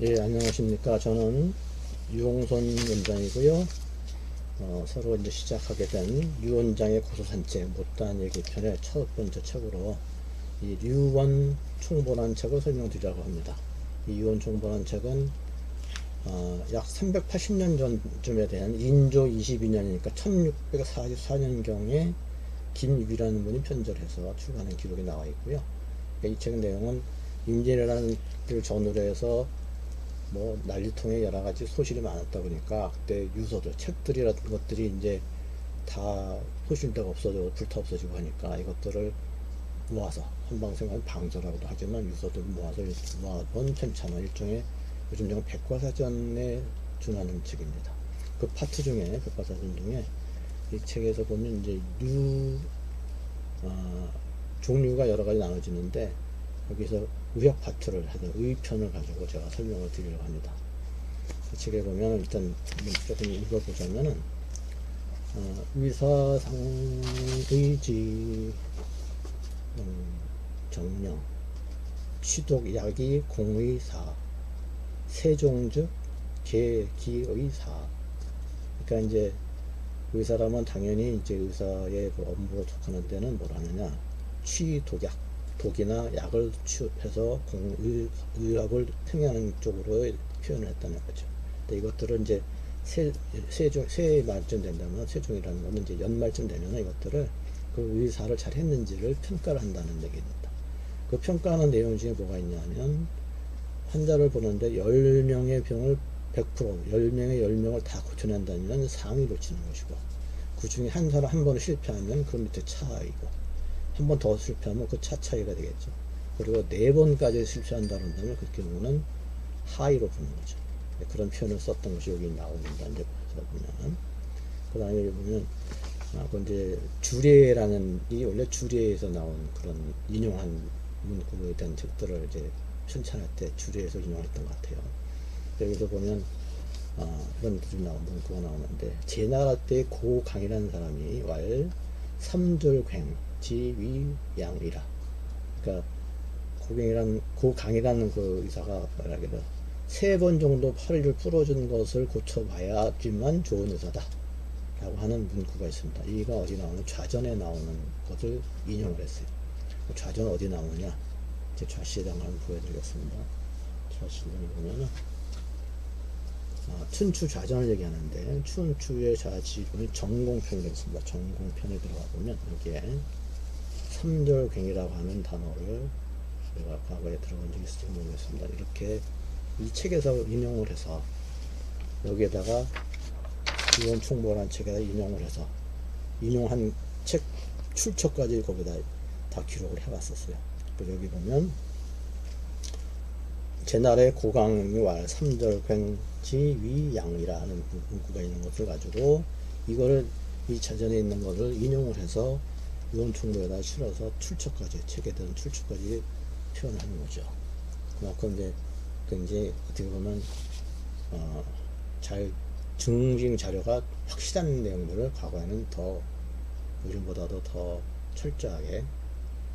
예, 안녕하십니까. 저는 유홍선 원장이고요. 서로 이제 시작하게 된 류원장의 고소산책 못다한 얘기 편의 첫 번째 책으로 이 류원 총보란 책을 설명드리려고 합니다. 이 류원 총보란 책은 약 380년 전쯤에 대한 인조 22년이니까 1644년경에 김유비라는 분이 편절해서 출간한 기록이 나와 있고요. 이 책 내용은 임진왜란을 전후로 해서 뭐 난리통에 여러 가지 소실이 많았다 보니까 그때 유서들 책들이라든 것들이 이제 다 소실대가 없어지고 불타 없어지고 하니까 이것들을 모아서 한방생활 방서라고도 하지만 유서들 모아서 모아본 편찬한 일종의 요즘 정 백과사전에 준하는 책입니다. 그 파트 중에 백과사전 중에 이 책에서 보면 이제 종류가 여러 가지 나눠지는데 여기서 의학 파트를 하는 의편을 가지고 제가 설명을 드리려고 합니다. 이 책에 보면 일단 조금 읽어보자면은 의사상의지 정령 취독약이 공의사 세종즉 계기의사. 그러니까 이제 의사라면 당연히 이제 의사의 그 업무로 속하는 데는 뭘 하느냐, 취독약, 독이나 약을 취급해서 의학을 평행하는 쪽으로 표현을 했다는 거죠. 근데 이것들은 이제 세 말쯤 된다면, 세종이라는 거는 이제 연말쯤 되면 이것들을 그 의사를 잘 했는지를 평가를 한다는 얘기입니다. 그 평가하는 내용 중에 뭐가 있냐면, 환자를 보는데 10명의 병을 100%, 10명의 10명을 다 고쳐낸다면 상위로 치는 것이고, 그 중에 한 사람 한 번을 실패하면 그 밑에 차이고, 한 번 더 실패하면 그 차이가 되겠죠. 그리고 4번까지 실패한다 그런다면 그 경우는 하이로 보는 거죠. 그런 표현을 썼던 것이 여기 나옵니다. 이제 보면. 그 다음에 여기 보면, 그 이제 주례라는, 이 원래 주례에서 나온 그런 인용한 문구에 대한 책들을 이제 편찬할 때 주례에서 인용했던 것 같아요. 여기서 보면, 그런 문구가 나오는데, 제나라 때 고강이라는 사람이 왈 삼졸괭 지위양이라. 그러니까 고강이라는 그 의사가 말하기를 3번 정도 팔을 부러진 것을 고쳐봐야지만 좋은 의사다 라고 하는 문구가 있습니다. 이가 어디 나오는, 좌전에 나오는 것을 인용을 했어요. 좌전 어디 나오느냐, 제 좌시에 한번 보여드리겠습니다. 좌시에 보면은 춘추 좌전을 얘기하는데, 춘추의 좌지론이 정공편이 있습니다. 정공편에 들어가 보면 여기에 삼절괭이라고 하는 단어를 제가 과거에 들어본 적이 있을지 모르겠습니다. 이렇게 이 책에서 인용을 해서 여기에다가 유원 총보라는 책에다 인용을 해서 인용한 책 출처까지 거기다 다 기록을 해봤었어요. 그리고 여기 보면 제날의 고강이 왈 삼절괭 지위양이라는 문구가 있는 것을 가지고 이거를 이 자전에 있는 것을 인용을 해서 유원 총보에다 실어서 출처까지, 책에 대한 출처까지 표현하는 거죠. 그만큼 이제 굉장히 어떻게 보면 잘 증빙 자료가 확실한 내용들을 과거에는 더 요즘보다도 더 철저하게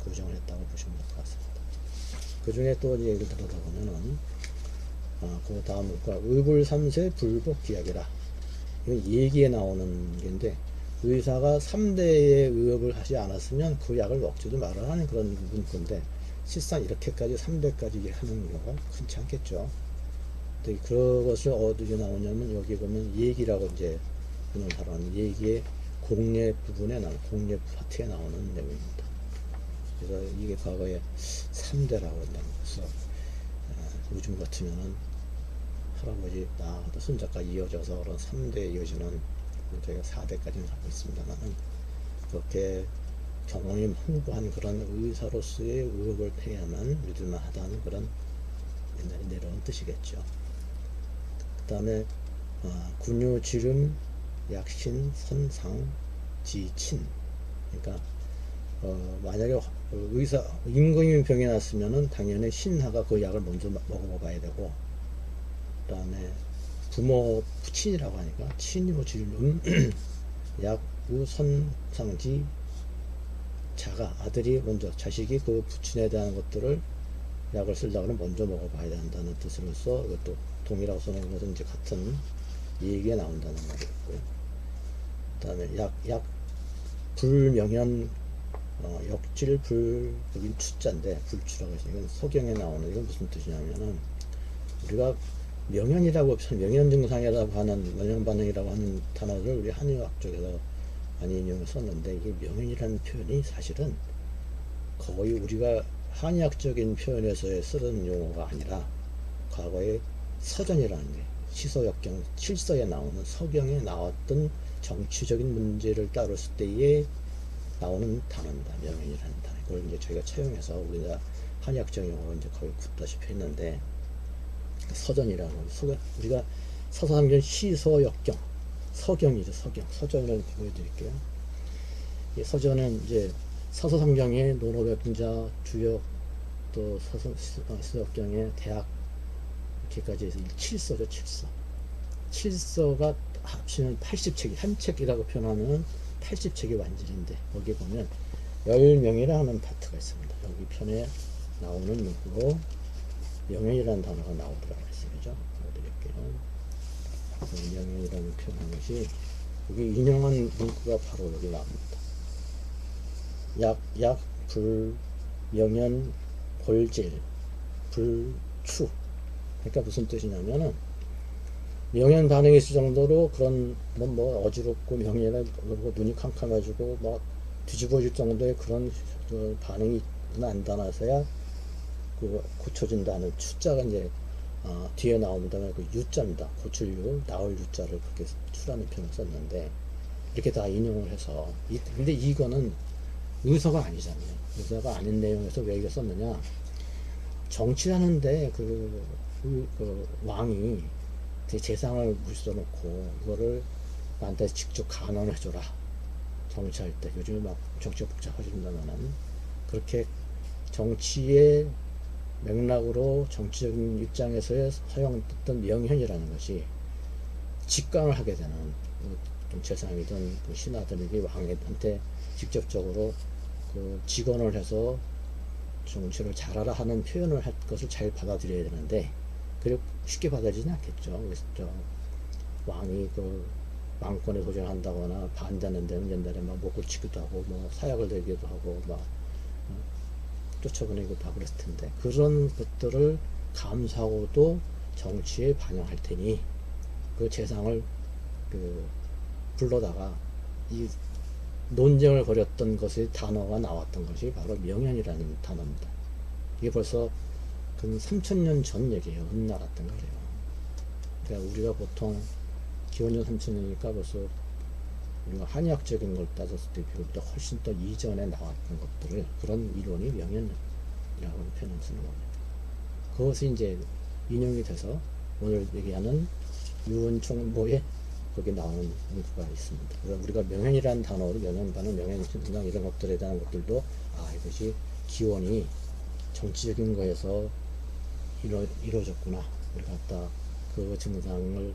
고정을 했다고 보시면 될 것 같습니다. 그 중에 또 이제 예를 들어서 보면은 그 다음 문구가 의불3세 불복기약이라. 이건 얘기에 나오는 게인데, 의사가 3대의 의업을 하지 않았으면 그 약을 먹지도 말아야 하는 그런 문구인데, 실상 이렇게까지 3대까지 하는 경우가 흔치 않겠죠. 근데 그것을 어디에 나오냐면, 여기 보면 얘기라고 이제 그냥 바로 하는 얘기의 공례 부분에 나오는, 공례 파트에 나오는 내용입니다. 그래서 이게 과거에 3대라고 한다는 것은 요즘 같으면은 할아버지 나하고 손자까지 이어져서 그런 3대에 이어지는, 저희가 4대까지는 갖고 있습니다만, 그렇게 경험이 풍부한 그런 의사로서의 의업을 해야만 믿을만 하다는 그런 옛날에 내려온 뜻이겠죠. 그 다음에 군유, 지름, 약신, 선상, 지친. 그러니까 만약에 의사 임금이 병이 났으면은 당연히 신하가 그 약을 먼저 먹어봐야 되고, 그 다음에 부모 친이라고 하니까 친이로 지름 약우선상지 자가, 아들이 먼저, 자식이 그 부친에 대한 것들을 약을 쓰려면 먼저 먹어봐야 된다는 뜻으로서 이것도 동이라고 써놓은 것은 이제 같은 얘기가 나온다는 말이고요. 그 다음에 약 불명현 역질 불 여기 추자인데 불추라고 해서 이건 서경에 나오는 이건 무슨 뜻이냐면은 우리가 명현이라고 명현 증상이라고 하는 명현 반응이라고 하는 단어를 우리 한의학 쪽에서 많이 인용을 썼는데 이게 명현이라는 표현이 사실은 거의 우리가 한의학적인 표현에서의 쓰는 용어가 아니라 과거에 서전이라는 게 시서역경 7서에 나오는 서경에 나왔던 정치적인 문제를 다뤘을 때에 나오는 단어입니다. 명현이라는 단어. 그걸 이제 저희가 차용해서 우리가 한의학적 용어로 이제 거의 굳다시피 했는데 서전이라고 우리가 사사삼경 시서역경 서경이죠. 서전을 보여드릴게요. 이 서전은 이제 사서삼경의 논어백자 주역 또 서역경의 대학 이렇게까지 해서 7서죠. 7서가 합치면 80책이 한 책이라고 표현하면 80책이 완전인데 거기 보면 10명이라는 파트가 있습니다. 여기 편에 나오는 문구로 명현이라는 단어가 나오더라고요. 그죠? 보여드릴게요. 명현이라는 표현한 것이 여기 인용한 문구가 바로 여기 나옵니다. 약, 불, 명현, 골질, 불추. 그러니까 무슨 뜻이냐면은 명현 반응이 있을 정도로 그런 뭐 어지럽고 명현에 눈이 캄캄해지고 막 뒤집어질 정도의 그런 반응이 나타나서야 그 고쳐진다는 추자가 이제 뒤에 나옵니다만 그 유자입니다. 고출유, 나올 유자를 그렇게 추라는 표현을 썼는데 이렇게 다 인용을 해서 근데 이거는 의서가 아니잖아요. 의서가 아닌 내용에서 왜 이거 썼느냐? 정치하는데 그 왕이 재상을 물써놓고 이거를 나한테 직접 간언해줘라. 정치할 때 요즘 막 정치가 복잡해진다면은 그렇게 정치의 맥락으로 정치적인 입장에서의 사용했던 명현이라는 것이 직관을 하게 되는 재상이든 신하들에게 왕한테 직접적으로 그 직언을 해서 정치를 잘하라 하는 표현을 할 것을 잘 받아들여야 되는데 그리고 쉽게 받아들이지는 않겠죠. 그래서 왕이 그 왕권에 도전한다거나 반대하는 데는 옛날에 막 목을 치기도 하고 뭐 사약을 내기도 하고 막 쫓아보내기도 하고 그랬을 텐데 그런 것들을 감사하고도 정치에 반영할 테니 그 재상을 불러다가 이 논쟁을 벌였던 것의 단어가 나왔던 것이 바로 명현이라는 단어입니다. 이게 벌써 근 3000년 전 얘기예요. 은나라 때 말이에요. 그러니까 우리가 보통 기원전 3000년이니까 벌써 우리가 한의학적인 걸 따졌을 때 비교보다 훨씬 더 이전에 나왔던 것들을 그런 이론이 명현이라고 표현을 쓰는 겁니다. 그것이 이제 인용이 돼서 오늘 얘기하는 유은총보에 거기 나오는 문구가 있습니다. 그래서 우리가 명현이라는 단어로 명현반응, 명현증상 이런 것들에 대한 것들도 이것이 기원이 정치적인 거에서 이루어졌구나. 우리가 갖다 그 증상을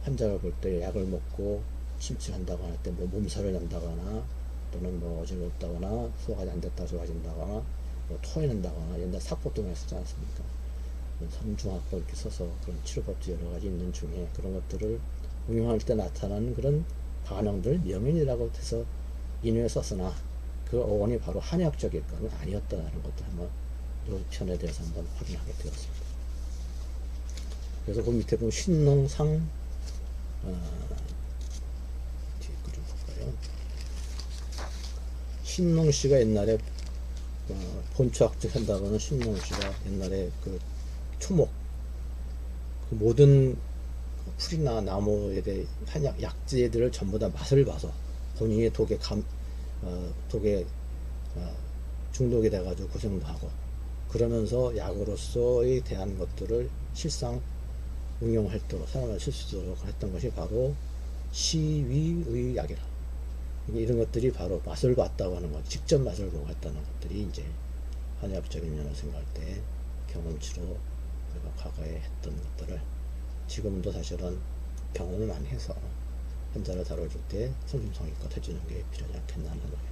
환자가 볼 때 약을 먹고 침침한다거나 할 때 뭐 몸살을 난다거나 또는 뭐 어지럽다거나 소화가 안 됐다 좋아진다거나 뭐 토해낸다거나 옛날 사포도 많이 쓰지 않습니까? 삼중학법 이렇게 써서 그런 치료법도 여러 가지 있는 중에 그런 것들을 응용할 때 나타나는 그런 반응들 명현이라고 해서 인용해 썼으나 그 어원이 바로 한의학적일 것은 아니었다는 것도 한번 이 편에 대해서 한번 확인하게 되었습니다. 그래서 그 밑에 보면 신농상 뒤에 거좀 볼까요? 신농씨가 옛날에 본초학적 한다고는 신농씨가 옛날에 그 초목 그 모든 풀이나 나무에 대해 한약 약재들을 전부 다 맛을 봐서 본인이 독에 중독이 돼가지고 고생도 하고 그러면서 약으로서의 대한 것들을 실상 응용할 때 사용할 수 있도록 했던 것이 바로 시위의 약이라. 이런 것들이 바로 맛을 봤다고 하는 것, 직접 맛을 보고 했다는 것들이 이제 한의학적인 면을 생각할 때 경험치로 우리가 과거에 했던 것들을 지금도 사실은 경험을 많이 해서 환자를 다뤄줄 때 성심성의껏 해주는 게 필요하지 않겠나 하는 거예요.